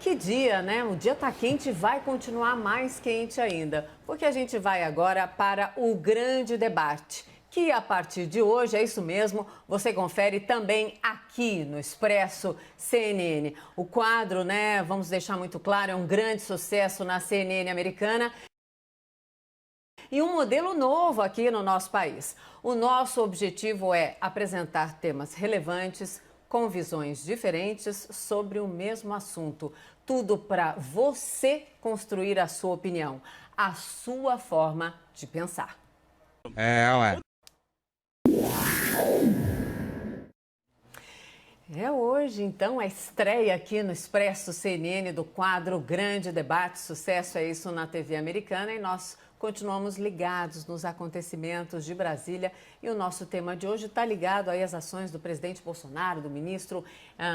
Que dia, né? O dia tá quente e vai continuar mais quente ainda, porque a gente vai agora para o grande debate, que a partir de hoje, é isso mesmo, você confere também aqui no Expresso CNN. O quadro, né, vamos deixar muito claro, é um grande sucesso na CNN americana e um modelo novo aqui no nosso país. O nosso objetivo é apresentar temas relevantes, com visões diferentes sobre o mesmo assunto. Tudo para você construir a sua opinião, a sua forma de pensar. Ué. É hoje, então, a estreia aqui no Expresso CNN do quadro Grande Debate. Sucesso é isso na TV americana e nós continuamos ligados nos acontecimentos de Brasília e o nosso tema de hoje está ligado aí às ações do presidente Bolsonaro, do ministro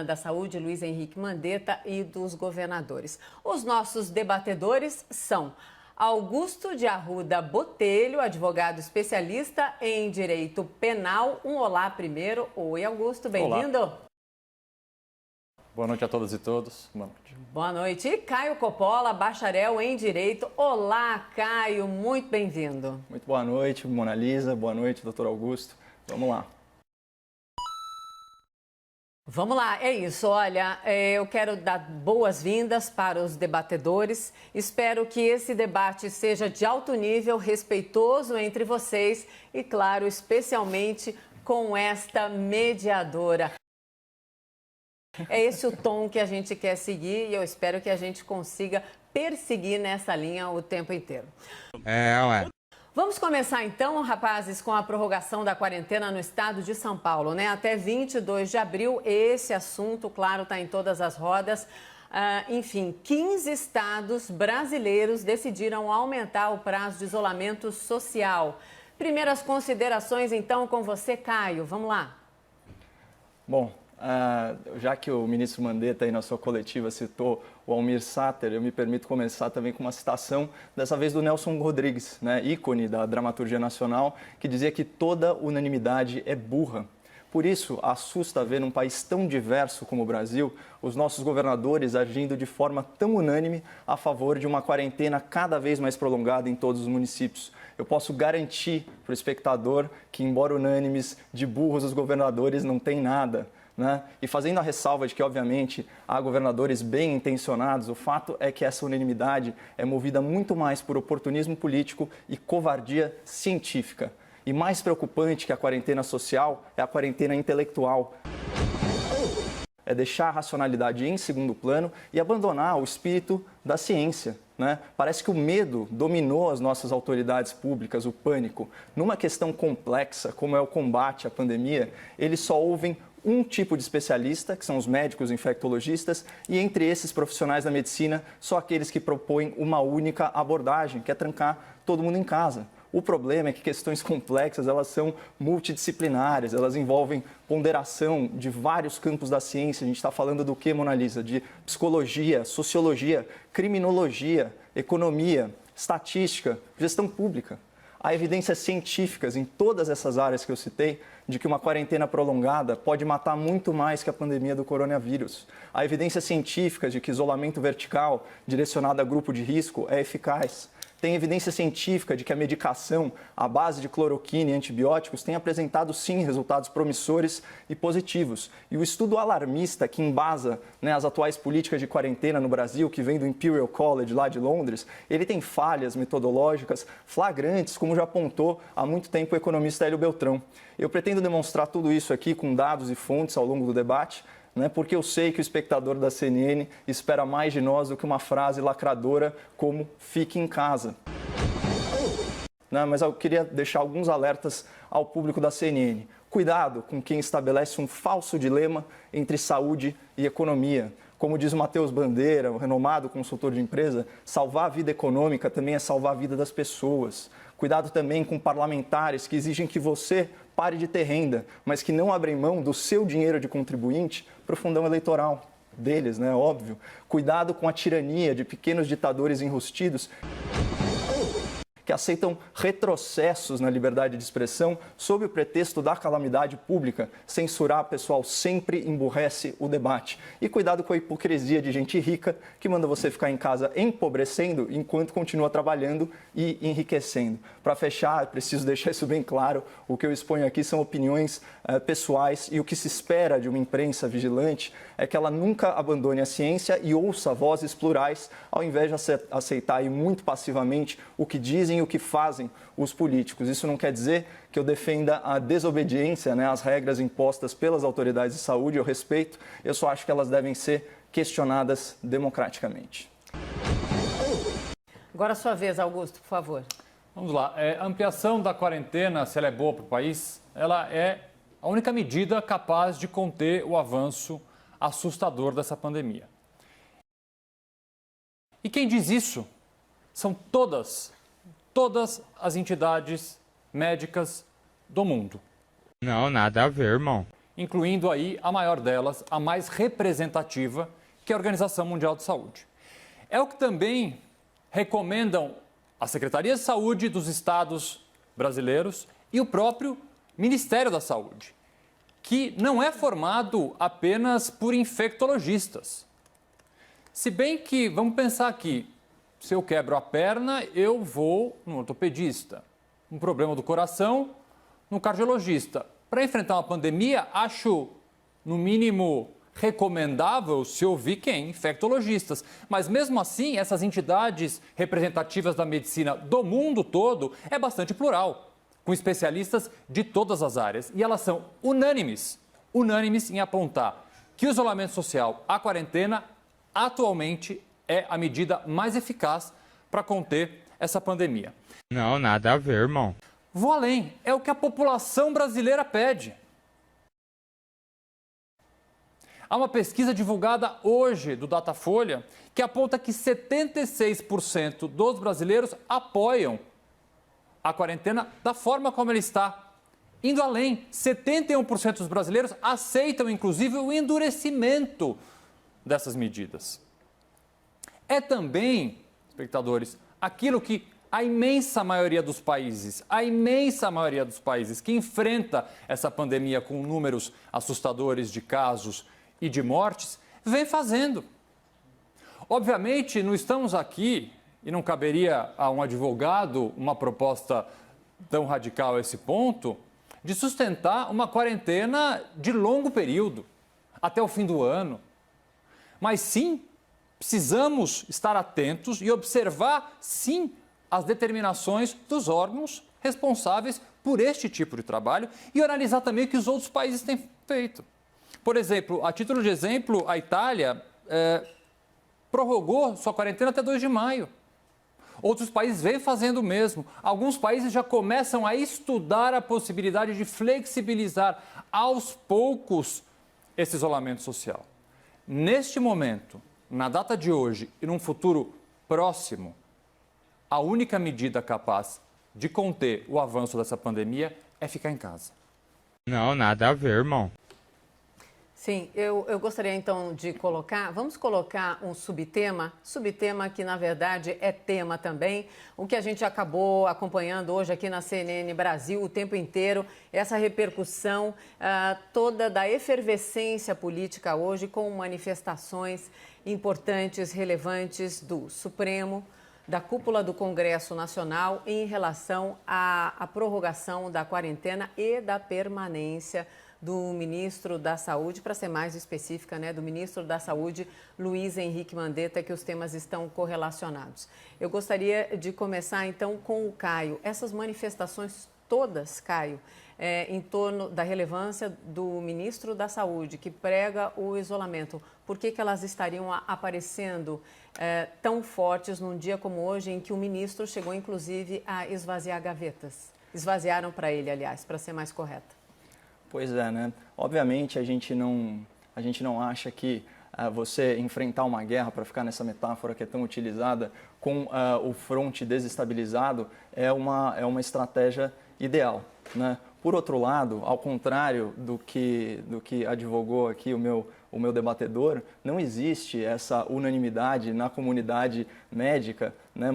da Saúde, Luiz Henrique Mandetta, e dos governadores. Os nossos debatedores são Augusto de Arruda Botelho, advogado especialista em direito penal. Um olá primeiro. Oi, Augusto, bem-vindo. Boa noite a todas e todos. Boa noite. Boa noite. E Caio Coppola, bacharel em Direito. Olá, Caio, muito bem-vindo. Muito boa noite, Mona Lisa. Boa noite, doutor Augusto. Vamos lá. Vamos lá, é isso. Olha, eu quero dar boas-vindas para os debatedores. Espero que esse debate seja de alto nível, respeitoso entre vocês e, claro, especialmente com esta mediadora. É esse o tom que a gente quer seguir e eu espero que a gente consiga perseguir nessa linha o tempo inteiro. Ué. Vamos começar então, rapazes, com a prorrogação da quarentena no estado de São Paulo, né? Até 22 de abril, esse assunto, claro, está em todas as rodas. Enfim, 15 estados brasileiros decidiram aumentar o prazo de isolamento social. Primeiras considerações, então, com você, Caio. Vamos lá. Bom, já que o ministro Mandetta aí na sua coletiva citou o Almir Sater, eu me permito começar também com uma citação, dessa vez do Nelson Rodrigues, né, ícone da dramaturgia nacional, que dizia que toda unanimidade é burra. Por isso, assusta ver num país tão diverso como o Brasil, os nossos governadores agindo de forma tão unânime a favor de uma quarentena cada vez mais prolongada em todos os municípios. Eu posso garantir para o espectador que, embora unânimes, de burros os governadores não têm nada. Né? E fazendo a ressalva de que, obviamente, há governadores bem intencionados, o fato é que essa unanimidade é movida muito mais por oportunismo político e covardia científica. E mais preocupante que a quarentena social é a quarentena intelectual. É deixar a racionalidade em segundo plano e abandonar o espírito da ciência. Né? Parece que o medo dominou as nossas autoridades públicas, o pânico. Numa questão complexa, como é o combate à pandemia, eles só ouvem um tipo de especialista, que são os médicos infectologistas, e entre esses profissionais da medicina, só aqueles que propõem uma única abordagem, que é trancar todo mundo em casa. O problema é que questões complexas, elas são multidisciplinares, elas envolvem ponderação de vários campos da ciência. A gente está falando do que, Mona Lisa? De psicologia, sociologia, criminologia, economia, estatística, gestão pública. Há evidências científicas em todas essas áreas que eu citei de que uma quarentena prolongada pode matar muito mais que a pandemia do coronavírus. Há evidências científicas de que isolamento vertical direcionado a grupo de risco é eficaz. Tem evidência científica de que a medicação à base de cloroquina e antibióticos tem apresentado, sim, resultados promissores e positivos. E o estudo alarmista que embasa, né, as atuais políticas de quarentena no Brasil, que vem do Imperial College lá de Londres, ele tem falhas metodológicas flagrantes, como já apontou há muito tempo o economista Hélio Beltrão. Eu pretendo demonstrar tudo isso aqui com dados e fontes ao longo do debate, porque eu sei que o espectador da CNN espera mais de nós do que uma frase lacradora como "fique em casa". Mas eu queria deixar alguns alertas ao público da CNN. Cuidado com quem estabelece um falso dilema entre saúde e economia. Como diz o Matheus Bandeira, o renomado consultor de empresa, salvar a vida econômica também é salvar a vida das pessoas. Cuidado também com parlamentares que exigem que você pare de ter renda, mas que não abrem mão do seu dinheiro de contribuinte para o fundão eleitoral deles, né? Óbvio. Cuidado com a tirania de pequenos ditadores enrustidos que aceitam retrocessos na liberdade de expressão sob o pretexto da calamidade pública. Censurar, pessoal, sempre emburrece o debate. E cuidado com a hipocrisia de gente rica que manda você ficar em casa empobrecendo enquanto continua trabalhando e enriquecendo. Para fechar, preciso deixar isso bem claro, o que eu exponho aqui são opiniões pessoais e o que se espera de uma imprensa vigilante é que ela nunca abandone a ciência e ouça vozes plurais, ao invés de aceitar e muito passivamente o que dizem e o que fazem os políticos. Isso não quer dizer que eu defenda a desobediência, às regras impostas pelas autoridades de saúde, eu respeito, eu só acho que elas devem ser questionadas democraticamente. Agora a sua vez, Augusto, por favor. Vamos lá. A ampliação da quarentena, se ela é boa para o país, ela é a única medida capaz de conter o avanço assustador dessa pandemia. E quem diz isso são todas as entidades médicas do mundo. Não, nada a ver, irmão. Incluindo aí a maior delas, a mais representativa, que é a Organização Mundial de Saúde. É o que também recomendam a Secretaria de Saúde dos estados brasileiros e o próprio Ministério da Saúde, que não é formado apenas por infectologistas. Se bem que, vamos pensar aqui, se eu quebro a perna, eu vou no ortopedista. Um problema do coração, no cardiologista. Para enfrentar uma pandemia, acho, no mínimo, recomendável se ouvir quem? Infectologistas. Mas mesmo assim, essas entidades representativas da medicina do mundo todo é bastante plural, com especialistas de todas as áreas. E elas são unânimes em apontar que o isolamento social, a quarentena, atualmente é a medida mais eficaz para conter essa pandemia. Não, nada a ver, irmão. Vou além, é o que a população brasileira pede. Há uma pesquisa divulgada hoje do Datafolha que aponta que 76% dos brasileiros apoiam a quarentena da forma como ela está. Indo além, 71% dos brasileiros aceitam, inclusive, o endurecimento dessas medidas. É também, espectadores, aquilo que a imensa maioria dos países que enfrenta essa pandemia com números assustadores de casos e de mortes, vem fazendo. Obviamente, não estamos aqui, e não caberia a um advogado uma proposta tão radical a esse ponto, de sustentar uma quarentena de longo período, até o fim do ano. Mas sim, precisamos estar atentos e observar, sim, as determinações dos órgãos responsáveis por este tipo de trabalho e analisar também o que os outros países têm feito. Por exemplo, a título de exemplo, a Itália prorrogou sua quarentena até 2 de maio. Outros países vêm fazendo o mesmo. Alguns países já começam a estudar a possibilidade de flexibilizar aos poucos esse isolamento social. Neste momento, na data de hoje e num futuro próximo, a única medida capaz de conter o avanço dessa pandemia é ficar em casa. Não, nada a ver, irmão. Sim, eu gostaria então de vamos colocar um subtema que na verdade é tema também, o que a gente acabou acompanhando hoje aqui na CNN Brasil o tempo inteiro, essa repercussão toda da efervescência política hoje com manifestações importantes, relevantes do Supremo, da cúpula do Congresso Nacional em relação à prorrogação da quarentena e da permanência do ministro da Saúde, para ser mais específica, do ministro da Saúde, Luiz Henrique Mandetta, que os temas estão correlacionados. Eu gostaria de começar, então, com o Caio. Essas manifestações todas, Caio, em torno da relevância do ministro da Saúde, que prega o isolamento, por que elas estariam aparecendo tão fortes num dia como hoje, em que o ministro chegou, inclusive, a esvaziar gavetas? Esvaziaram para ele, aliás, para ser mais correta. Pois é, Obviamente a gente não acha que você enfrentar uma guerra, para ficar nessa metáfora que é tão utilizada, com o fronte desestabilizado é uma estratégia ideal, Por outro lado, ao contrário do que advogou aqui o meu o meu debatedor, não existe essa unanimidade na comunidade médica, né?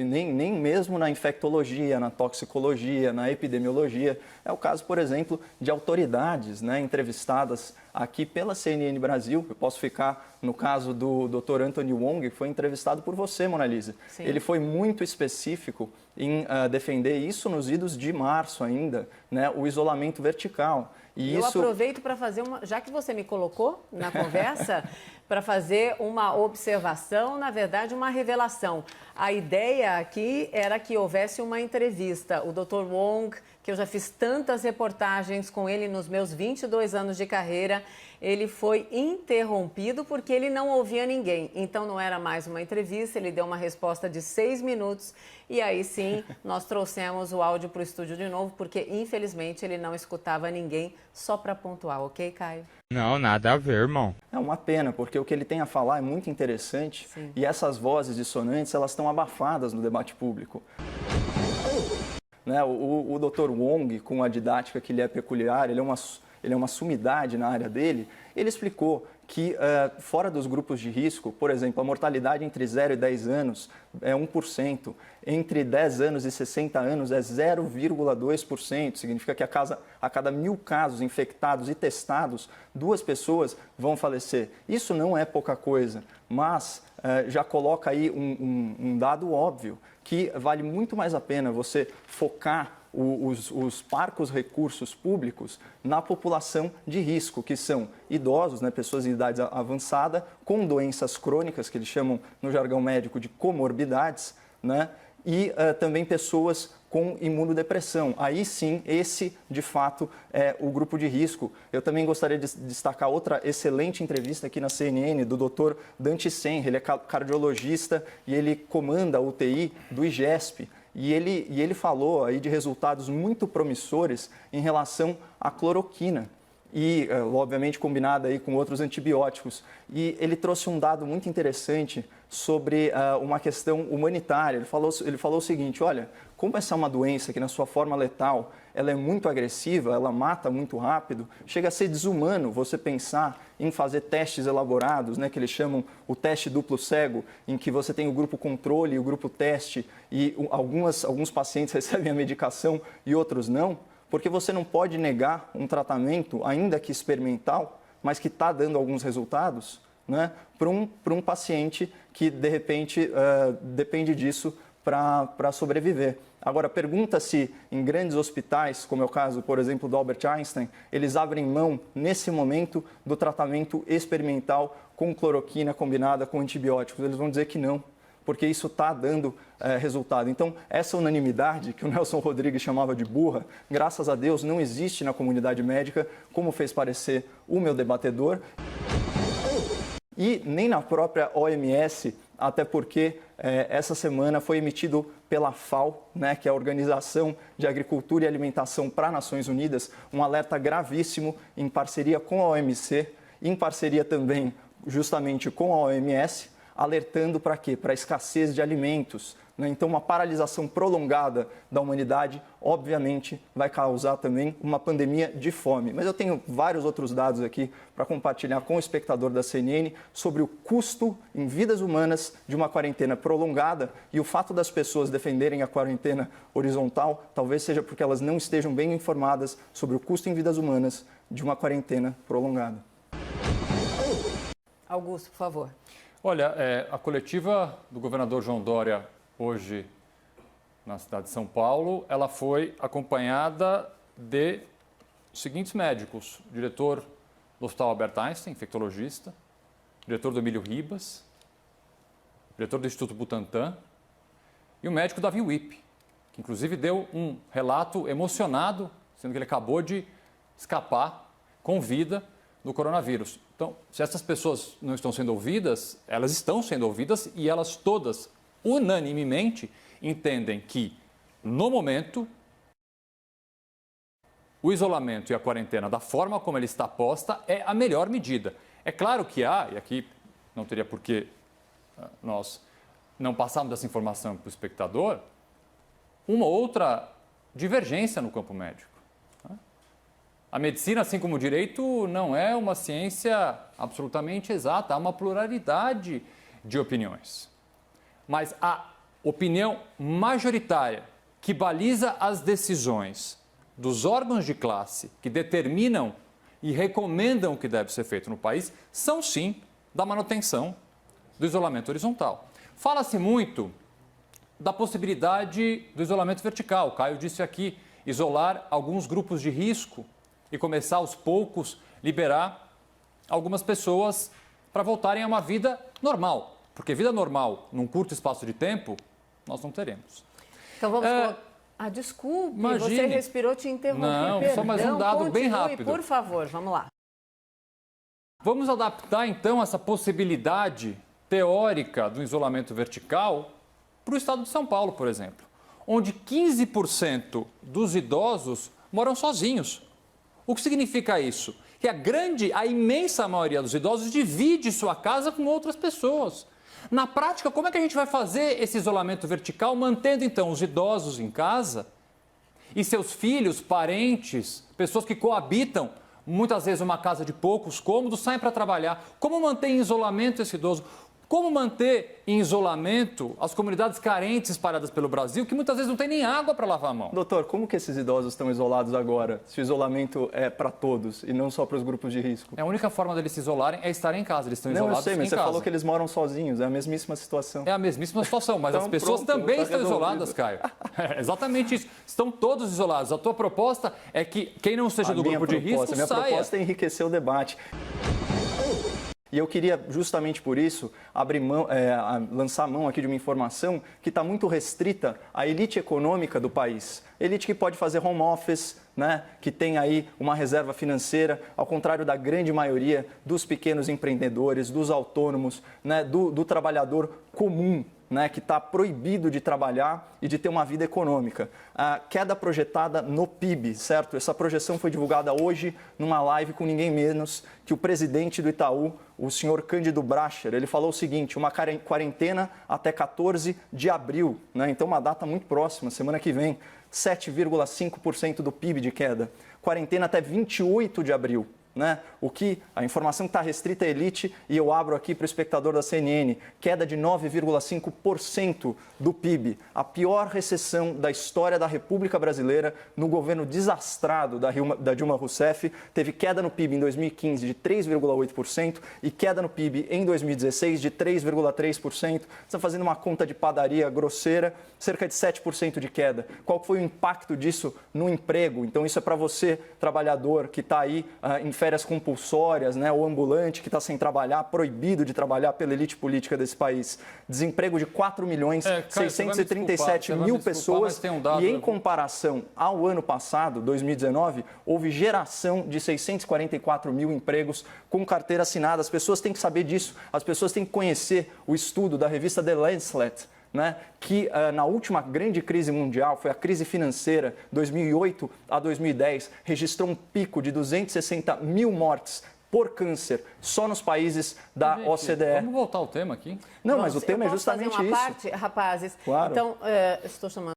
Nem mesmo na infectologia, na toxicologia, na epidemiologia. É o caso, por exemplo, de autoridades, né, entrevistadas aqui pela CNN Brasil. Eu posso ficar no caso do Dr. Anthony Wong, que foi entrevistado por você, Mona Lisa. Sim. Ele foi muito específico em defender isso nos idos de março ainda, né, o isolamento vertical. E eu isso... aproveito para fazer já que você me colocou na conversa, para fazer uma observação, na verdade, uma revelação. A ideia aqui era que houvesse uma entrevista. O Dr. Wong, que eu já fiz tantas reportagens com ele nos meus 22 anos de carreira, ele foi interrompido porque ele não ouvia ninguém. Então, não era mais uma entrevista, ele deu uma resposta de 6 minutos e aí sim, nós trouxemos o áudio para o estúdio de novo, porque infelizmente ele não escutava ninguém, só para pontuar, ok, Caio? Não, nada a ver, irmão. É uma pena, porque o que ele tem a falar é muito interessante. Sim. E essas vozes dissonantes, elas estão abafadas no debate público. Né? O Dr. Wong, com a didática que lhe é peculiar, ele é uma sumidade na área dele, ele explicou que fora dos grupos de risco, por exemplo, a mortalidade entre 0 e 10 anos é 1%, entre 10 anos e 60 anos é 0,2%, significa que a cada 1.000 casos infectados e testados, 2 pessoas vão falecer. Isso não é pouca coisa, mas já coloca aí um dado óbvio, que vale muito mais a pena você focar os parcos recursos públicos na população de risco, que são idosos, né, pessoas em idade avançada, com doenças crônicas, que eles chamam no jargão médico de comorbidades, né, e também pessoas com imunodepressão. Aí sim, esse de fato é o grupo de risco. Eu também gostaria de destacar outra excelente entrevista aqui na CNN do Dr. Dante Senra. Ele é cardiologista e ele comanda a UTI do IGESP. E ele falou aí de resultados muito promissores em relação à cloroquina. E, obviamente, combinada aí com outros antibióticos. E ele trouxe um dado muito interessante sobre uma questão humanitária. Ele falou o seguinte, olha, como essa é uma doença que na sua forma letal, ela é muito agressiva, ela mata muito rápido, chega a ser desumano você pensar em fazer testes elaborados, né, que eles chamam o teste duplo cego, em que você tem o grupo controle e o grupo teste, e alguns pacientes recebem a medicação e outros não, porque você não pode negar um tratamento, ainda que experimental, mas que está dando alguns resultados, né, para um paciente que, de repente, depende disso para sobreviver. Agora, pergunta-se em grandes hospitais, como é o caso, por exemplo, do Albert Einstein, eles abrem mão, nesse momento, do tratamento experimental com cloroquina combinada com antibióticos. Eles vão dizer que não, porque isso está dando resultado. Então, essa unanimidade, que o Nelson Rodrigues chamava de burra, graças a Deus não existe na comunidade médica, como fez parecer o meu debatedor, e nem na própria OMS, até porque essa semana foi emitido pela FAO, né, que é a Organização de Agricultura e Alimentação para Nações Unidas, um alerta gravíssimo em parceria com a OMC, em parceria também justamente com a OMS, alertando para quê? Para a escassez de alimentos. Né? Então, uma paralisação prolongada da humanidade, obviamente, vai causar também uma pandemia de fome. Mas eu tenho vários outros dados aqui para compartilhar com o espectador da CNN sobre o custo em vidas humanas de uma quarentena prolongada, e o fato das pessoas defenderem a quarentena horizontal talvez seja porque elas não estejam bem informadas sobre o custo em vidas humanas de uma quarentena prolongada. Augusto, por favor. Olha, a coletiva do governador João Dória hoje na cidade de São Paulo, ela foi acompanhada de seguintes médicos: o diretor do Hospital Albert Einstein, infectologista, diretor do Emílio Ribas, diretor do Instituto Butantan e o médico Davi Wippe, que inclusive deu um relato emocionado, sendo que ele acabou de escapar com vida do coronavírus. Então, se essas pessoas não estão sendo ouvidas, elas estão sendo ouvidas e elas todas, unanimemente, entendem que, no momento, o isolamento e a quarentena, da forma como ele está posta, é a melhor medida. É claro que há, e aqui não teria por que nós não passarmos essa informação para o espectador, uma outra divergência no campo médico. A medicina, assim como o direito, não é uma ciência absolutamente exata. Há uma pluralidade de opiniões. Mas a opinião majoritária que baliza as decisões dos órgãos de classe que determinam e recomendam o que deve ser feito no país são, sim, da manutenção do isolamento horizontal. Fala-se muito da possibilidade do isolamento vertical. O Caio disse aqui, isolar alguns grupos de risco e começar aos poucos liberar algumas pessoas para voltarem a uma vida normal. Porque vida normal, num curto espaço de tempo, nós não teremos. Então vamos colocar... desculpe, imagine. Você respirou, te interrompi. Não, perdão, só mais um dado continue, bem rápido. Por favor, vamos lá. Vamos adaptar, então, essa possibilidade teórica do isolamento vertical para o estado de São Paulo, por exemplo, onde 15% dos idosos moram sozinhos. O que significa isso? Que a imensa maioria dos idosos divide sua casa com outras pessoas. Na prática, como é que a gente vai fazer esse isolamento vertical, mantendo, então, os idosos em casa e seus filhos, parentes, pessoas que coabitam, muitas vezes uma casa de poucos cômodos, saem para trabalhar? Como manter em isolamento esse idoso? Como manter em isolamento as comunidades carentes espalhadas pelo Brasil, que muitas vezes não tem nem água para lavar a mão? Doutor, como que esses idosos estão isolados agora, se o isolamento é para todos e não só para os grupos de risco? A única forma deles se isolarem é estarem em casa, eles estão isolados em casa. Não, eu sei, mas você falou que eles moram sozinhos, é a mesmíssima situação. É a mesmíssima situação, mas Então, as pessoas pronto, também tá estão resolvido. isoladas, Caio. É exatamente isso. Estão todos isolados. A tua proposta é que quem não seja do grupo de risco minha saia. proposta é enriquecer o debate. E eu queria, justamente por isso, lançar mão aqui de uma informação que está muito restrita à elite econômica do país. Elite que pode fazer home office, né? Que tem aí uma reserva financeira, ao contrário da grande maioria dos pequenos empreendedores, dos autônomos, né? do trabalhador comum, né, que está proibido de trabalhar e de ter uma vida econômica. A queda projetada no PIB, certo? Essa projeção foi divulgada hoje numa live com ninguém menos que o presidente do Itaú, o senhor Cândido Bracher. Ele falou o seguinte: uma quarentena até 14 de abril, né? Então uma data muito próxima, semana que vem, 7,5% do PIB de queda. Quarentena até 28 de abril. Né? A informação que está restrita à elite, e eu abro aqui para o espectador da CNN, queda de 9,5% do PIB, a pior recessão da história da República Brasileira. No governo desastrado da Dilma Rousseff, teve queda no PIB em 2015 de 3,8% e queda no PIB em 2016 de 3,3%. Você está fazendo uma conta de padaria grosseira, cerca de 7% de queda. Qual foi o impacto disso no emprego? Então isso é para você, trabalhador, que está aí em férias compulsórias, né, ou ambulante que está sem trabalhar, proibido de trabalhar pela elite política desse país. Desemprego de 4.637.000 pessoas e, em comparação ao ano passado, 2019, houve geração de 644.000 empregos com carteira assinada. As pessoas têm que saber disso, as pessoas têm que conhecer o estudo da revista The Lancet, né, que na última grande crise mundial, foi a crise financeira, 2008 a 2010, registrou um pico de 260.000 mortes por câncer só nos países da OCDE. Vamos voltar ao tema aqui? Não, mas o tema é justamente fazer uma isso. parte, rapazes? Claro. Então, estou chamando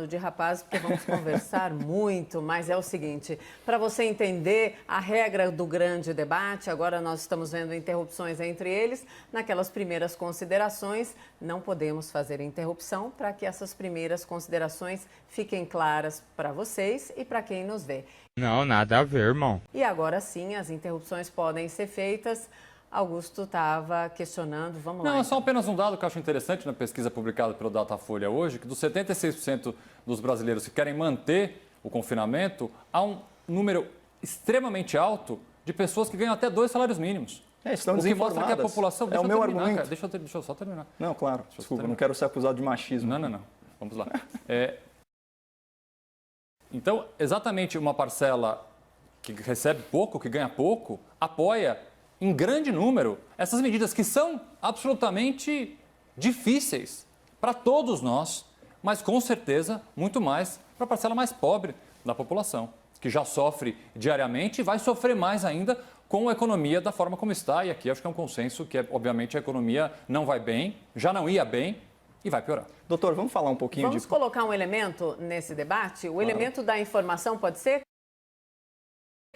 de rapaz, porque vamos conversar muito, mas é o seguinte, para você entender a regra do grande debate, agora nós estamos vendo interrupções entre eles, naquelas primeiras considerações, não podemos fazer interrupção para que essas primeiras considerações fiquem claras para vocês e para quem nos vê. Não, nada a ver, irmão. E agora sim, as interrupções podem ser feitas. Augusto estava questionando, vamos lá. Não, é só apenas um dado que eu acho interessante na pesquisa publicada pelo Datafolha hoje, que dos 76% dos brasileiros que querem manter o confinamento, há um número extremamente alto de pessoas que ganham até 2 salários mínimos. Estão o que mostra que a desinformadas. população... É o meu argumento. Cara, deixa eu só terminar. Não, claro, desculpa, não quero ser acusado de machismo. Não. Vamos lá. Então, exatamente uma parcela que recebe pouco, que ganha pouco, apoia em grande número essas medidas que são absolutamente difíceis para todos nós, mas com certeza muito mais para a parcela mais pobre da população, que já sofre diariamente e vai sofrer mais ainda com a economia da forma como está. E aqui acho que é um consenso que, obviamente, a economia não vai bem, já não ia bem e vai piorar. Doutor, vamos falar um pouquinho Vamos colocar um elemento nesse debate? O elemento da informação pode ser?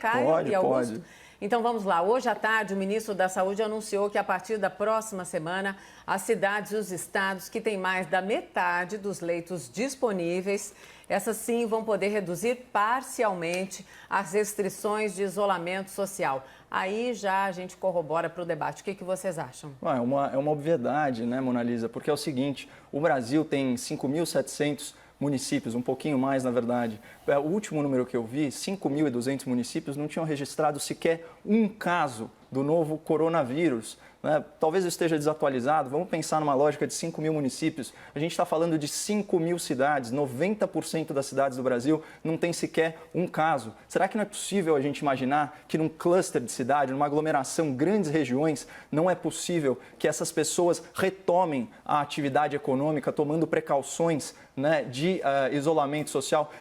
Caio Pode, e Augusto? pode. Então vamos lá. Hoje à tarde, o ministro da Saúde anunciou que a partir da próxima semana, as cidades e os estados que têm mais da metade dos leitos disponíveis, essas sim vão poder reduzir parcialmente as restrições de isolamento social. Aí já a gente corrobora para o debate. O que vocês acham? É uma obviedade, né, Mona Lisa? Porque é o seguinte, o Brasil tem 5.700 municípios, um pouquinho mais, na verdade. O último número que eu vi, 5.200 municípios não tinham registrado sequer um caso do novo coronavírus. Né? Talvez eu esteja desatualizado, vamos pensar numa lógica de 5.000 municípios. A gente está falando de 5.000 cidades, 90% das cidades do Brasil não tem sequer um caso. Será que não é possível a gente imaginar que num cluster de cidade, numa aglomeração, grandes regiões, não é possível que essas pessoas retomem a atividade econômica, tomando precauções, né, de isolamento social?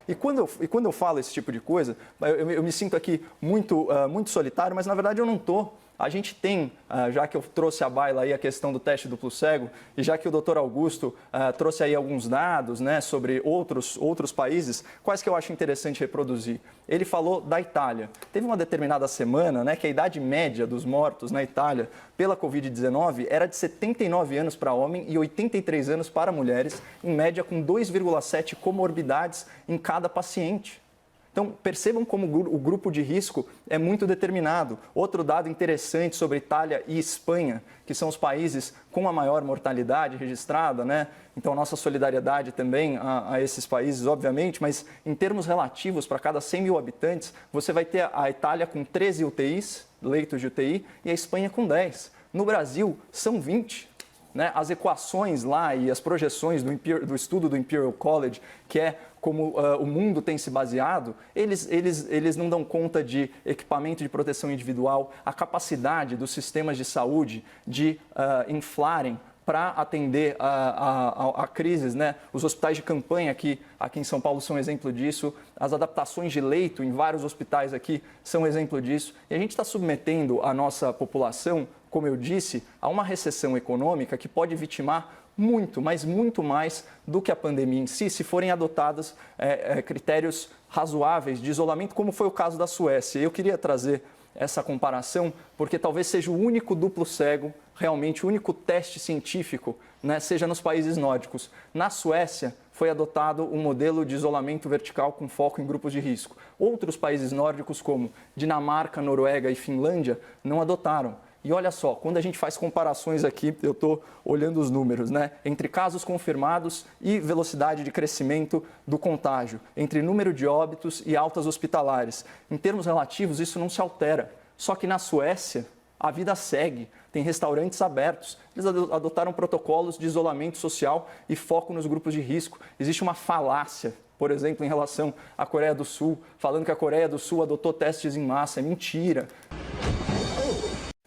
E quando eu falo esse tipo de coisa, eu me sinto aqui muito solitário, mas na verdade eu não estou. A gente tem, já que eu trouxe à baila aí a questão do teste duplo cego, e já que o doutor Augusto trouxe aí alguns dados, né, sobre outros países, quais que eu acho interessante reproduzir? Ele falou da Itália. Teve uma determinada semana, né, que a idade média dos mortos na Itália pela Covid-19 era de 79 anos para homem e 83 anos para mulheres, em média com 2,7 comorbidades em cada paciente. Então, percebam como o grupo de risco é muito determinado. Outro dado interessante sobre Itália e Espanha, que são os países com a maior mortalidade registrada, né? Então, nossa solidariedade também a esses países, obviamente, mas em termos relativos, para cada 100 mil habitantes, você vai ter a Itália com 13 UTIs, leitos de UTI, e a Espanha com 10. No Brasil, são 20. Né? As equações lá e as projeções do estudo do Imperial College, que é como o mundo tem se baseado, eles não dão conta de equipamento de proteção individual, a capacidade dos sistemas de saúde de inflarem para atender a crises, né? Os hospitais de campanha aqui em São Paulo são exemplo disso, as adaptações de leito em vários hospitais aqui são exemplo disso, e a gente está submetendo a nossa população, como eu disse, a uma recessão econômica que pode vitimar muito, mas muito mais do que a pandemia em si, se forem adotados critérios razoáveis de isolamento, como foi o caso da Suécia. Eu queria trazer essa comparação porque talvez seja o único duplo cego, realmente o único teste científico, né, seja nos países nórdicos. Na Suécia foi adotado um modelo de isolamento vertical com foco em grupos de risco. Outros países nórdicos, como Dinamarca, Noruega e Finlândia, não adotaram. E olha só, quando a gente faz comparações aqui, eu estou olhando os números, né? Entre casos confirmados e velocidade de crescimento do contágio, entre número de óbitos e altas hospitalares. Em termos relativos, isso não se altera. Só que na Suécia, a vida segue, tem restaurantes abertos. Eles adotaram protocolos de isolamento social e foco nos grupos de risco. Existe uma falácia, por exemplo, em relação à Coreia do Sul, falando que a Coreia do Sul adotou testes em massa. É mentira.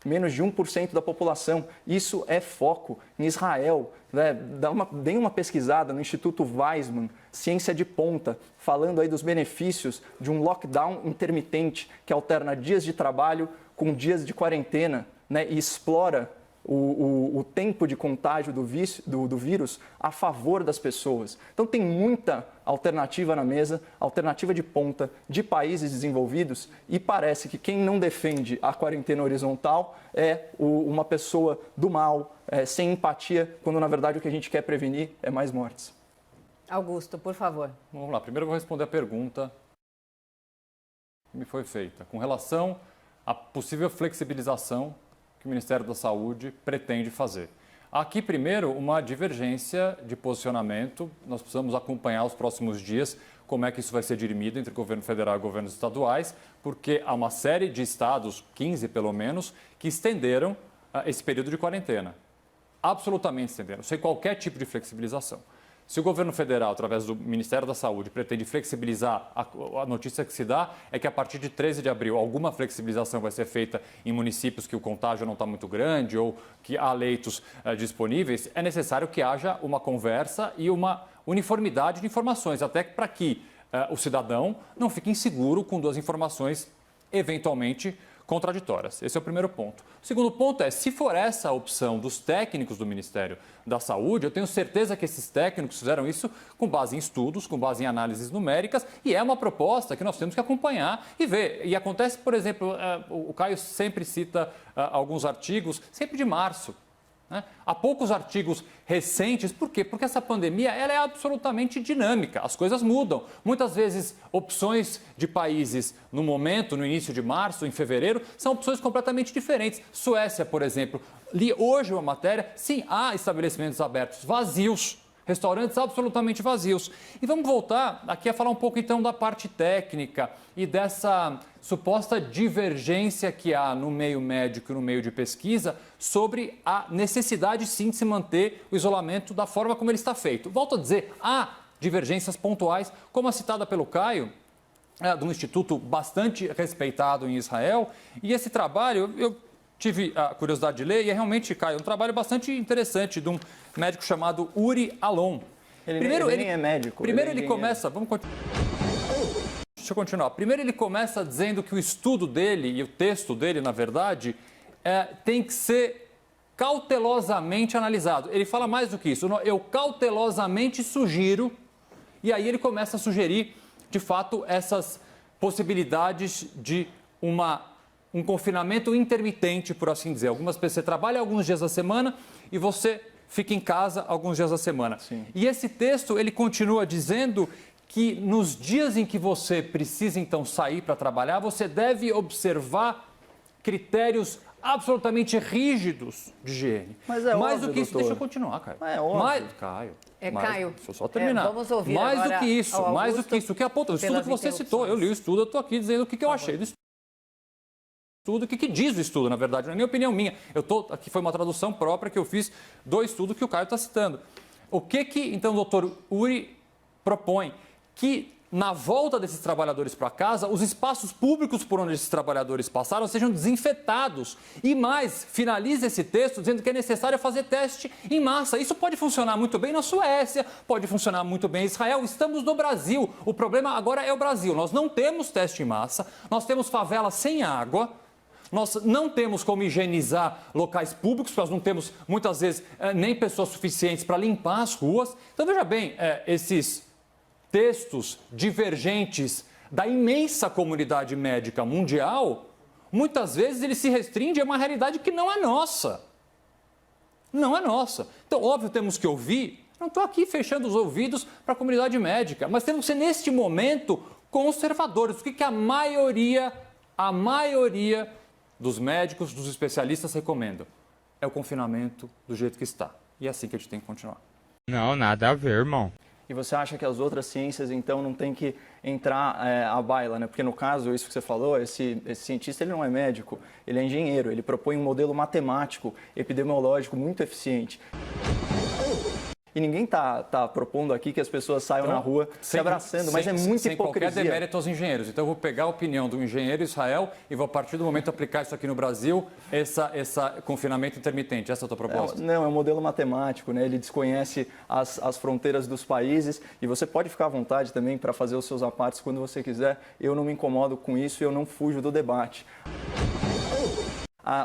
Menos de 1% da população. Isso é foco. Em Israel, né, deem uma pesquisada no Instituto Weizmann, ciência de ponta, falando aí dos benefícios de um lockdown intermitente que alterna dias de trabalho com dias de quarentena, né, e explora o tempo de contágio do vírus a favor das pessoas. Então tem muita alternativa na mesa, alternativa de ponta de países desenvolvidos, e parece que quem não defende a quarentena horizontal é uma pessoa do mal, sem empatia, quando na verdade o que a gente quer prevenir é mais mortes. Augusto, por favor. Vamos lá, primeiro eu vou responder a pergunta que me foi feita com relação à possível flexibilização que o Ministério da Saúde pretende fazer. Aqui, primeiro, uma divergência de posicionamento. Nós precisamos acompanhar os próximos dias como é que isso vai ser dirimido entre o governo federal e governos estaduais, porque há uma série de estados, 15 pelo menos, que estenderam esse período de quarentena. Absolutamente estenderam, sem qualquer tipo de flexibilização. Se o governo federal, através do Ministério da Saúde, pretende flexibilizar, a notícia que se dá é que a partir de 13 de abril alguma flexibilização vai ser feita em municípios que o contágio não está muito grande ou que há leitos disponíveis, é necessário que haja uma conversa e uma uniformidade de informações, até para que o cidadão não fique inseguro com duas informações eventualmente contraditórias. Esse é o primeiro ponto. O segundo ponto é, se for essa a opção dos técnicos do Ministério da Saúde, eu tenho certeza que esses técnicos fizeram isso com base em estudos, com base em análises numéricas, e é uma proposta que nós temos que acompanhar e ver. E acontece, por exemplo, o Caio sempre cita alguns artigos, sempre de março. Há poucos artigos recentes, por quê? Porque essa pandemia ela é absolutamente dinâmica, as coisas mudam. Muitas vezes, opções de países no momento, no início de março, em fevereiro, são opções completamente diferentes. Suécia, por exemplo, li hoje uma matéria, sim, há estabelecimentos abertos, vazios. Restaurantes absolutamente vazios. E vamos voltar aqui a falar um pouco então da parte técnica e dessa suposta divergência que há no meio médico e no meio de pesquisa sobre a necessidade sim de se manter o isolamento da forma como ele está feito. Volto a dizer, há divergências pontuais, como a citada pelo Caio, de um instituto bastante respeitado em Israel, e esse trabalho eu tive a curiosidade de ler e é realmente, Caio, um trabalho bastante interessante de um médico chamado Uri Alon. Ele nem é médico. Primeiro ele começa... Deixa eu continuar. Primeiro ele começa dizendo que o estudo dele e o texto dele, na verdade, tem que ser cautelosamente analisado. Ele fala mais do que isso. Eu cautelosamente sugiro, e aí ele começa a sugerir, de fato, essas possibilidades de um confinamento intermitente, por assim dizer. Algumas pessoas, você trabalha alguns dias da semana e você fica em casa alguns dias da semana. Sim. E esse texto, ele continua dizendo que nos dias em que você precisa, então, sair para trabalhar, você deve observar critérios absolutamente rígidos de higiene. Mas é mais óbvio, do que isso, doutor. deixa eu continuar, Caio. É óbvio. Caio. Caio, Deixa eu só terminar. vamos ouvir mais agora do que isso, ao mais do Augusto que isso. O que aponta, o estudo pelas que você citou, eu li o estudo, eu estou aqui dizendo o que eu achei do estudo, o que diz o estudo, na verdade, não é nem opinião minha. Aqui foi uma tradução própria que eu fiz do estudo que o Caio está citando. O que então, o doutor Uri propõe? Que na volta desses trabalhadores para casa, os espaços públicos por onde esses trabalhadores passaram sejam desinfetados. E mais, finaliza esse texto dizendo que é necessário fazer teste em massa. Isso pode funcionar muito bem na Suécia, pode funcionar muito bem em Israel. Estamos no Brasil. O problema agora é o Brasil. Nós não temos teste em massa, nós temos favelas sem água. Nós não temos como higienizar locais públicos, nós não temos, muitas vezes, nem pessoas suficientes para limpar as ruas. Então, veja bem, esses textos divergentes da imensa comunidade médica mundial, muitas vezes ele se restringe a uma realidade que não é nossa. Não é nossa. Então, óbvio, temos que ouvir. Não estou aqui fechando os ouvidos para a comunidade médica, mas temos que ser, neste momento, conservadores. O que a maioria dos médicos, dos especialistas recomendam? É o confinamento do jeito que está. E é assim que a gente tem que continuar. Não, nada a ver, irmão. E você acha que as outras ciências, então, não tem que entrar à baila, né? Porque, no caso, isso que você falou, esse cientista ele não é médico, ele é engenheiro, ele propõe um modelo matemático, epidemiológico muito eficiente. E ninguém está propondo aqui que as pessoas saiam na rua se abraçando, mas é muita hipocrisia. Sem qualquer demérito aos engenheiros. Então, eu vou pegar a opinião do engenheiro Israel e vou, a partir do momento, aplicar isso aqui no Brasil, esse confinamento intermitente. Essa é a tua proposta? Não, é um modelo matemático, né? Ele desconhece as fronteiras dos países e você pode ficar à vontade também para fazer os seus apartes quando você quiser. Eu não me incomodo com isso e eu não fujo do debate.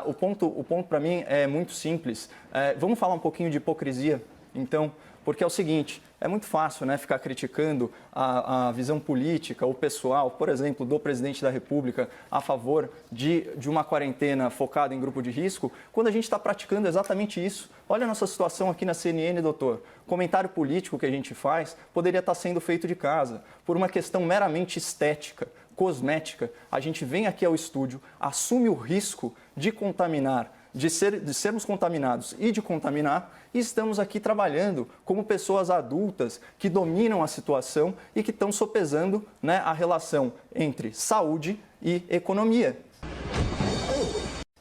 O ponto para mim é muito simples. Vamos falar um pouquinho de hipocrisia? Então, porque é o seguinte, é muito fácil, né, ficar criticando a visão política ou pessoal, por exemplo, do presidente da República a favor de uma quarentena focada em grupo de risco, quando a gente está praticando exatamente isso. Olha a nossa situação aqui na CNN, doutor. O comentário político que a gente faz poderia estar sendo feito de casa, por uma questão meramente estética, cosmética. A gente vem aqui ao estúdio, assume o risco de contaminar, de sermos contaminados e de contaminar, e estamos aqui trabalhando como pessoas adultas que dominam a situação e que estão sopesando, né, a relação entre saúde e economia.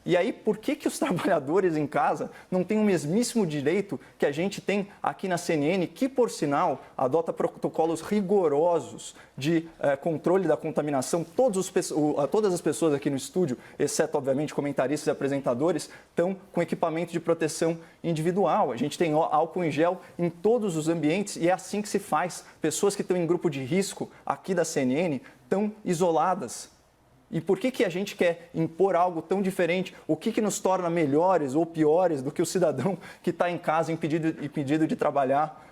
E aí, por que os trabalhadores em casa não têm o mesmíssimo direito que a gente tem aqui na CNN, que, por sinal, adota protocolos rigorosos de controle da contaminação? Todas as pessoas aqui no estúdio, exceto, obviamente, comentaristas e apresentadores, estão com equipamento de proteção individual. A gente tem álcool em gel em todos os ambientes e é assim que se faz. Pessoas que estão em grupo de risco aqui da CNN estão isoladas. E por que a gente quer impor algo tão diferente? O que nos torna melhores ou piores do que o cidadão que está em casa impedido de trabalhar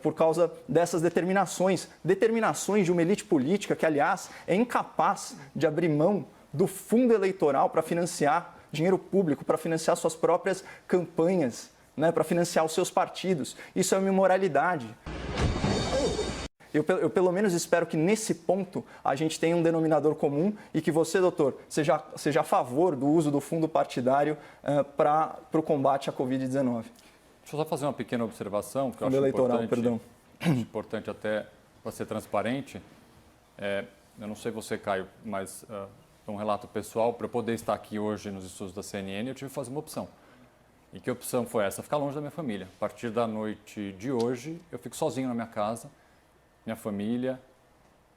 por causa dessas determinações? Determinações de uma elite política que, aliás, é incapaz de abrir mão do fundo eleitoral para financiar dinheiro público, para financiar suas próprias campanhas, né, para financiar os seus partidos. Isso é uma imoralidade. Eu, pelo menos, espero que, nesse ponto, a gente tenha um denominador comum e que você, doutor, seja a favor do uso do fundo partidário para o combate à Covid-19. Deixa eu só fazer uma pequena observação, que eu fundo acho eleitoral, importante, perdão. importante até para ser transparente. Eu não sei você, Caio, mas um relato pessoal, para eu poder estar aqui hoje nos estudos da CNN, eu tive que fazer uma opção. E que opção foi essa? Ficar longe da minha família. A partir da noite de hoje, eu fico sozinho na minha casa. Minha família,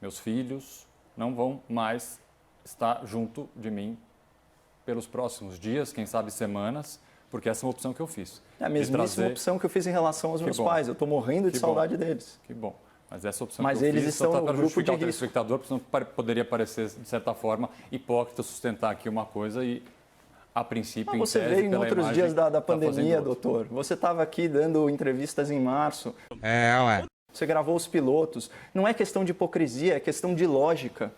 meus filhos não vão mais estar junto de mim pelos próximos dias, quem sabe semanas, porque essa é uma opção que eu fiz. É a mesmíssima opção que eu fiz em relação aos meus pais. Eu estou morrendo de saudade deles. Que bom. Mas essa opção que eu fiz, estão só no para grupo justificar de o telespectador, porque senão poderia parecer, de certa forma, hipócrita sustentar aqui uma coisa e, a princípio, em você tese, veio em pela outros imagem, dias da tá pandemia, doutor. Você estava aqui dando entrevistas em março. Ué. Você gravou os pilotos. Não é questão de hipocrisia, é questão de lógica.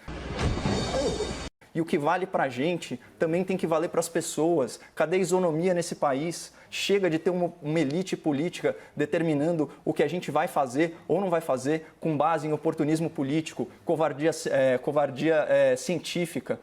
E o que vale para a gente também tem que valer para as pessoas. Cadê a isonomia nesse país? Chega de ter uma elite política determinando o que a gente vai fazer ou não vai fazer com base em oportunismo político, covardia científica.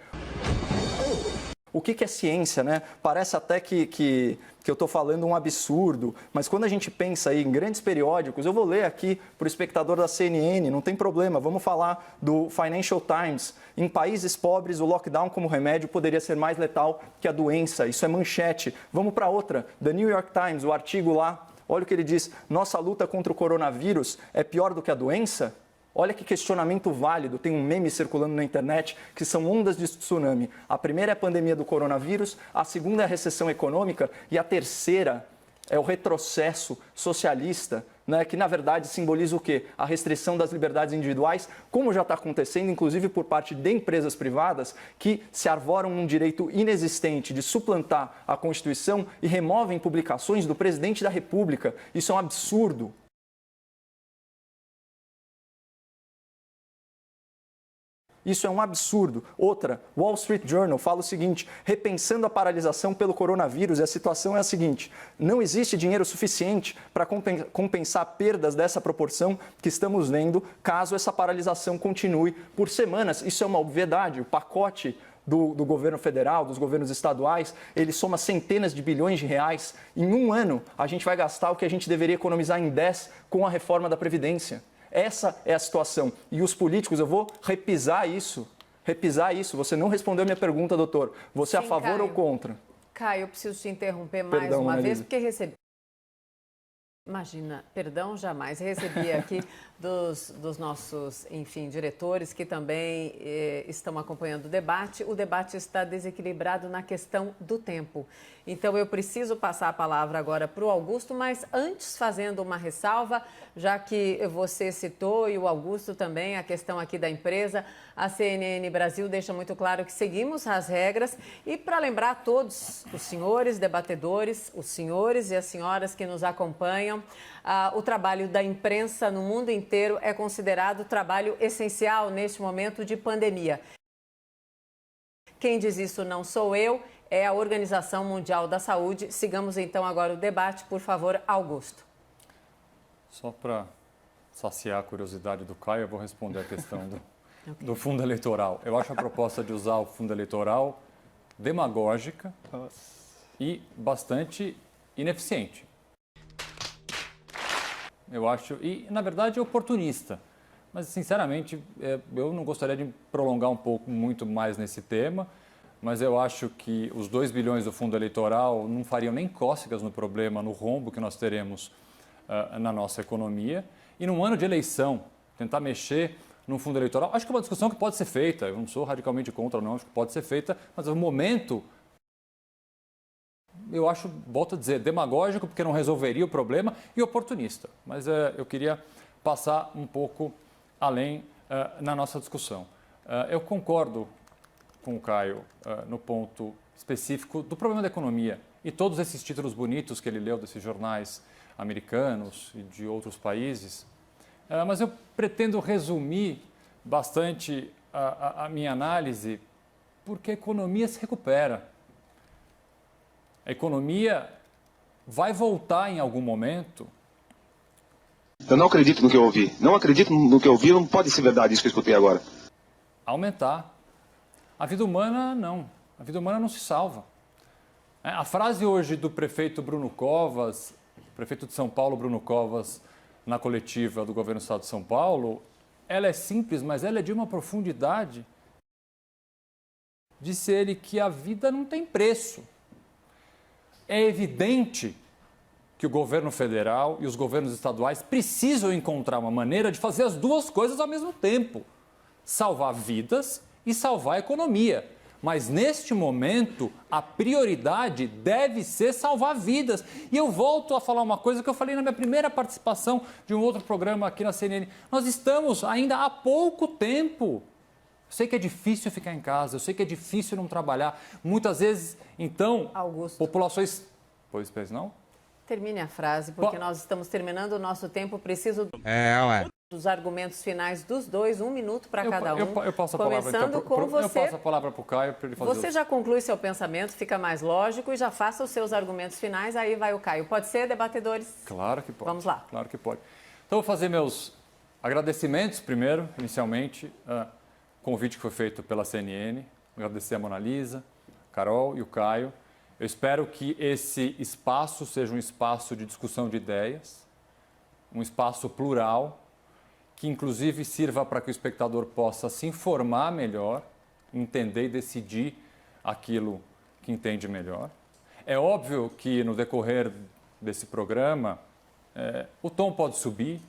O que é ciência, né? Parece até que eu estou falando um absurdo, mas quando a gente pensa aí em grandes periódicos, eu vou ler aqui para o espectador da CNN, não tem problema, vamos falar do Financial Times. Em países pobres, o lockdown como remédio poderia ser mais letal que a doença, isso é manchete. Vamos para outra, The New York Times, o artigo lá, olha o que ele diz, nossa luta contra o coronavírus é pior do que a doença? Olha que questionamento válido, tem um meme circulando na internet que são ondas de tsunami. A primeira é a pandemia do coronavírus, a segunda é a recessão econômica e a terceira é o retrocesso socialista, né, que na verdade simboliza o quê? A restrição das liberdades individuais, como já está acontecendo, inclusive por parte de empresas privadas que se arvoram num direito inexistente de suplantar a Constituição e removem publicações do presidente da República. Isso é um absurdo. Isso é um absurdo. Outra, Wall Street Journal fala o seguinte, repensando a paralisação pelo coronavírus, e a situação é a seguinte, não existe dinheiro suficiente para compensar perdas dessa proporção que estamos vendo, caso essa paralisação continue por semanas. Isso é uma obviedade, o pacote do governo federal, dos governos estaduais, ele soma centenas de bilhões de reais. Em um ano, a gente vai gastar o que a gente deveria economizar em 10 com a reforma da Previdência. Essa é a situação. E os políticos, eu vou repisar isso. Você não respondeu a minha pergunta, doutor. Você é a favor Caio. ou contra? Caio, eu preciso te interromper mais uma vez, porque recebi... Imagina, perdão, jamais. Recebi aqui dos nossos, enfim, diretores que também estão acompanhando o debate. O debate está desequilibrado na questão do tempo. Então, eu preciso passar a palavra agora para o Augusto, mas antes fazendo uma ressalva, já que você citou e o Augusto também, a questão aqui da empresa, a CNN Brasil deixa muito claro que seguimos as regras e para lembrar a todos os senhores debatedores, os senhores e as senhoras que nos acompanham, o trabalho da imprensa no mundo inteiro é considerado trabalho essencial neste momento de pandemia. Quem diz isso não sou eu, é a Organização Mundial da Saúde. Sigamos então agora o debate, por favor, Augusto. Só para saciar a curiosidade do Caio, eu vou responder a questão do fundo eleitoral. Eu acho a proposta de usar o fundo eleitoral demagógica e bastante ineficiente. Eu acho, e na verdade oportunista. Mas sinceramente, eu não gostaria de prolongar um pouco muito mais nesse tema, mas eu acho que os 2 bilhões do fundo eleitoral não fariam nem cócegas no problema, no rombo que nós teremos na nossa economia. E num ano de eleição, tentar mexer no fundo eleitoral, acho que é uma discussão que pode ser feita, eu não sou radicalmente contra, não, acho que pode ser feita, mas no momento, eu acho, volto a dizer, demagógico, porque não resolveria o problema, e oportunista. Mas eu queria passar um pouco além na nossa discussão. Eu concordo com o Caio no ponto específico do problema da economia e todos esses títulos bonitos que ele leu desses jornais americanos e de outros países, mas eu pretendo resumir bastante a minha análise, porque a economia se recupera. A economia vai voltar em algum momento. Eu não acredito no que eu ouvi. Não acredito no que eu ouvi, não pode ser verdade isso que eu escutei agora. Aumentar. A vida humana, não. A vida humana não se salva. A frase hoje do prefeito Bruno Covas, prefeito de São Paulo, Bruno Covas, na coletiva do governo do estado de São Paulo, ela é simples, mas ela é de uma profundidade. Disse ele que a vida não tem preço. É evidente que o governo federal e os governos estaduais precisam encontrar uma maneira de fazer as duas coisas ao mesmo tempo. Salvar vidas e salvar a economia. Mas, neste momento, a prioridade deve ser salvar vidas. E eu volto a falar uma coisa que eu falei na minha primeira participação de um outro programa aqui na CNN. Nós estamos ainda há pouco tempo. Eu sei que é difícil ficar em casa, eu sei que é difícil não trabalhar. Muitas vezes, então, Augusto. populações... Pois não? Termine a frase, porque nós estamos terminando o nosso tempo. Preciso Ué. dos argumentos finais dos dois, 1 minuto para cada um. Eu passo a palavra, Começando então, com você. Eu passo a palavra para o Caio para ele fazer Você já conclui seu pensamento, fica mais lógico e já faça os seus argumentos finais, aí vai o Caio. Pode ser, debatedores? Claro que pode. Vamos lá. Claro que pode. Então, vou fazer meus agradecimentos primeiro, inicialmente, convite que foi feito pela CNN, agradecer a Mona Lisa, a Carol e o Caio. Eu espero que esse espaço seja um espaço de discussão de ideias, um espaço plural, que inclusive sirva para que o espectador possa se informar melhor, entender e decidir aquilo que entende melhor. É óbvio que no decorrer desse programa, o tom pode subir,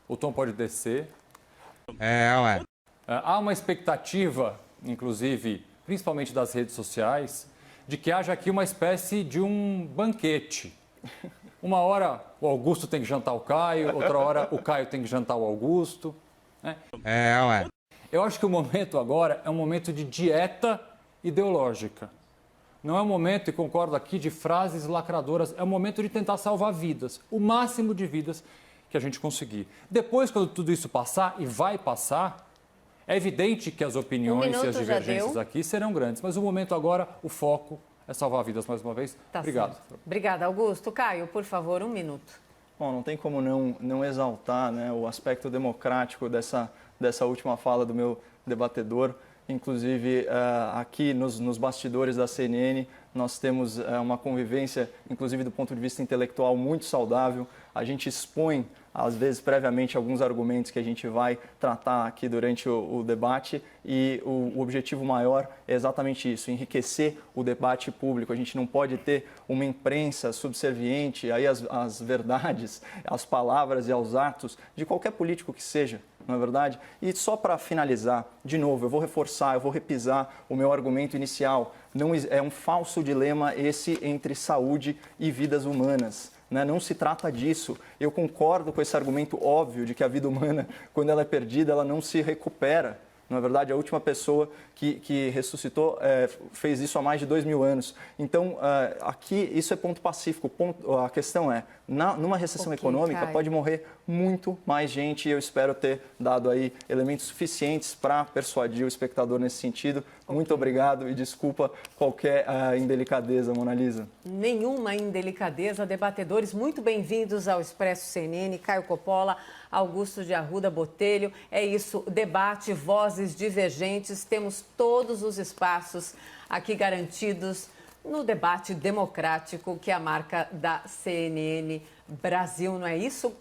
o tom pode descer. Ué. Há uma expectativa, inclusive, principalmente das redes sociais, de que haja aqui uma espécie de um banquete. Uma hora o Augusto tem que jantar o Caio, outra hora o Caio tem que jantar o Augusto. Né? Ué. Eu acho que o momento agora é um momento de dieta ideológica. Não é um momento, e concordo aqui, de frases lacradoras, é um momento de tentar salvar vidas, o máximo de vidas que a gente conseguir. Depois, quando tudo isso passar, e vai passar, é evidente que as opiniões e as divergências aqui serão grandes, mas o momento agora, o foco é salvar vidas mais uma vez. Tá Obrigado. Certo. Obrigada, Augusto. Caio, por favor, 1 minuto. Bom, não tem como não exaltar, né, o aspecto democrático dessa última fala do meu debatedor. Inclusive, aqui nos bastidores da CNN, nós temos uma convivência, inclusive do ponto de vista intelectual, muito saudável. A gente expõe, às vezes, previamente, alguns argumentos que a gente vai tratar aqui durante o debate e o objetivo maior é exatamente isso, enriquecer o debate público. A gente não pode ter uma imprensa subserviente aí às verdades, às palavras e aos atos de qualquer político que seja. Não é verdade? E só para finalizar, de novo, eu vou reforçar, eu vou repisar o meu argumento inicial. É um falso dilema esse entre saúde e vidas humanas. Né? Não se trata disso. Eu concordo com esse argumento óbvio de que a vida humana, quando ela é perdida, ela não se recupera. Na verdade, a última pessoa que ressuscitou fez isso há mais de 2.000 anos. Então, aqui, isso é ponto pacífico. A questão é, numa recessão econômica, Caio, pode morrer muito mais gente e eu espero ter dado aí elementos suficientes para persuadir o espectador nesse sentido. Muito obrigado e desculpa qualquer indelicadeza, Mona Lisa. Nenhuma indelicadeza. Debatedores, muito bem-vindos ao Expresso CNN. Caio Coppola, Augusto de Arruda Botelho. É isso, debate, vozes divergentes. Temos todos os espaços aqui garantidos no debate democrático, que é a marca da CNN Brasil, não é isso?